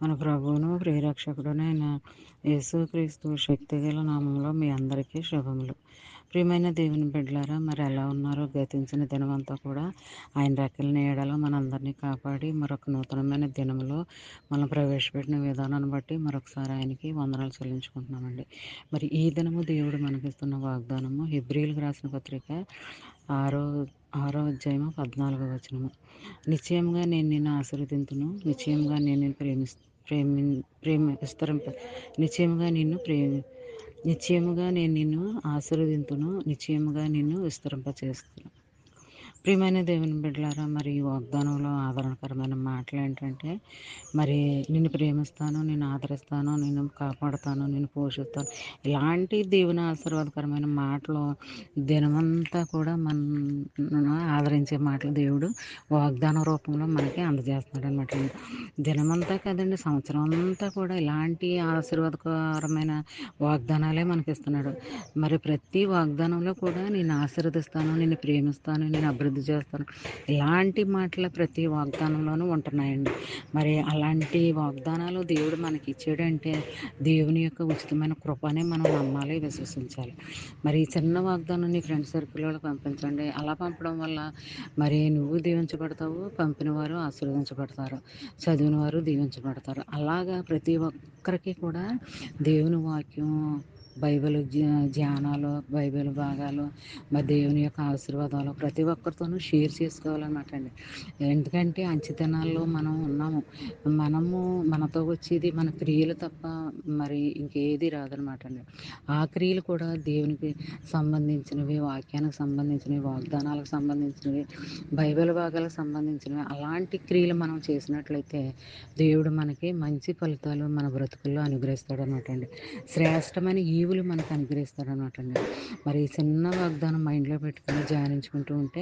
మన ప్రభువును ప్రియరక్షకుడునైన యేసుక్రీస్తు శక్తిగల నామంలో మీ అందరికీ శుభములు. ప్రియమైన దేవుని బిడ్డలారా, మరి ఎలా ఉన్నారో? గతించిన దినమంతా కూడా ఆయన రెక్కల నీడలో మనందరినీ కాపాడి మరొక నూతనమైన దినంలో మనం ప్రవేశపెట్టిన విధానాన్ని బట్టి మరొకసారి ఆయనకి వందనాలు చెల్లించుకుంటున్నామండి. మరి ఈ దినము దేవుడు మనకిస్తున్న వాగ్దానము హెబ్రీయులకు రాసిన పత్రిక ఆరో ఆరో అధ్యాయము 14వ వచనము. నిశ్చయముగా నేను నిన్ను ఆశీర్వదింతును, నిశ్చయముగా నేను నిన్ను నిశ్చయముగా నేను నిన్ను ఆశీర్వదింతును, నిశ్చయముగా నిన్ను విస్తరింపచేస్తును. ప్రియమైన దేవుని బిడ్డలారా, మరి ఈ వాగ్దానంలో ఆదరణకరమైన మాటలు ఏంటంటే, మరి నిన్ను ప్రేమిస్తాను, నిన్ను ఆదరిస్తాను, నిన్ను కాపాడుతాను, నిన్ను పోషిస్తాను, ఇలాంటి దేవుని ఆశీర్వాదకరమైన మాటలు దినమంతా కూడా మనను ఆదరించే మాటలు దేవుడు వాగ్దాన రూపంలో మనకి అందజేస్తున్నాడు అనమాట. దినమంతా కదండి, సంవత్సరం అంతా కూడా ఇలాంటి ఆశీర్వాదకరమైన వాగ్దానాలే మనకి ఇస్తున్నాడు. మరి ప్రతి వాగ్దానంలో కూడా నేను ఆశీర్వదిస్తాను, నిన్ను ప్రేమిస్తాను, నేను అభివృద్ధి చేస్తాను, ఇలాంటి మాటలు ప్రతి వాగ్దానంలోనూ ఉంటున్నాయండి. మరి అలాంటి వాగ్దానాలు దేవుడు మనకి ఇచ్చాడంటే దేవుని యొక్క ఉచితమైన కృపనే మనం నమ్మాలి, విశ్వసించాలి. మరి ఈ చిన్న వాగ్దానం నీ ఫ్రెండ్ సర్కిల్లో పంపించండి. అలా పంపడం వల్ల మరి నువ్వు దీవించబడతావు, పంపిన వారు ఆశీర్వదించబడతారు, చదివిన వారు దీవించబడతారు. అలాగా ప్రతి ఒక్కరికి కూడా దేవుని వాక్యం, బైబిల్ ధ్యానాలు, బైబిల్ భాగాలు, మరి దేవుని యొక్క ఆశీర్వాదాలు ప్రతి ఒక్కరితోనూ షేర్ చేసుకోవాలన్నమాట అండి. ఎందుకంటే అంచెతనాల్లో మనం ఉన్నాము. మనతో వచ్చేది మన క్రియలు తప్ప మరి ఇంకేది రాదనమాట అండి. ఆ క్రియలు కూడా దేవునికి సంబంధించినవి, వాక్యానికి సంబంధించినవి, వాగ్దానాలకు సంబంధించినవి, బైబిల్ భాగాలకు సంబంధించినవి. అలాంటి క్రియలు మనం చేసినట్లయితే దేవుడు మనకి మంచి ఫలితాలు మన బ్రతుకుల్లో అనుగ్రహిస్తాడనమాట అండి. శ్రేష్టమైన ఈవులు మనకు అనుగ్రహిస్తాడనమాట అండి. మరి ఈ చిన్న వాగ్దానం మైండ్లో పెట్టుకుని ధ్యానించుకుంటూ ఉంటే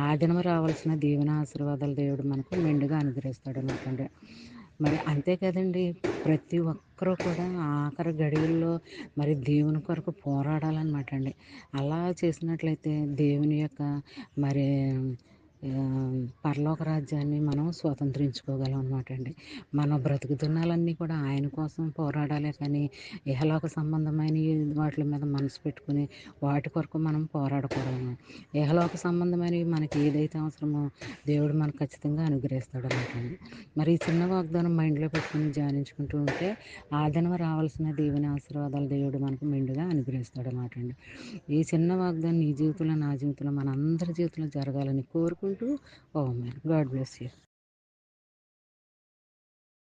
ఆ దినం రావాల్సిన దీవెన ఆశీర్వాదాలు దేవుడు మనకు మెండుగా అనుగ్రహిస్తాడనమాట అండి. మరి అంతే కదండి, ప్రతి ఒక్కరూ కూడా ఆఖరి గడియల్లో మరి దేవుని కొరకు పోరాడాలన్నమాట అండి. అలా చేసినట్లయితే దేవుని యొక్క మరి పరలోక రాజ్యాన్ని మనం స్వతంత్రించుకోగలం అనమాట అండి. మన బ్రతుకుతున్నలన్నీ కూడా ఆయన కోసం పోరాడాలి కానీ ఇహలోక సంబంధమైన వాటి మీద మనసు పెట్టుకుని వాటి కొరకు మనం పోరాడకూడదు. ఇహలోక సంబంధమైనవి మనకి ఏదైతే అవసరమో దేవుడు మనకు ఖచ్చితంగా అనుగ్రహిస్తాడు అనమాట అండి. మరి ఈ చిన్న వాగ్దానం మైండ్లో పెట్టుకుని ధ్యానించుకుంటూ ఉంటే ఆ దినం రావాల్సిన దేవుని ఆశీర్వాదాలు దేవుడు మనకు మెండుగా అనుగ్రహిస్తాడు అనమాట అండి. ఈ చిన్న వాగ్దానం నీ జీవితంలో, నా జీవితంలో, మన అందరి జీవితంలో జరగాలని కోరుకుంటూ, oh man, God bless you.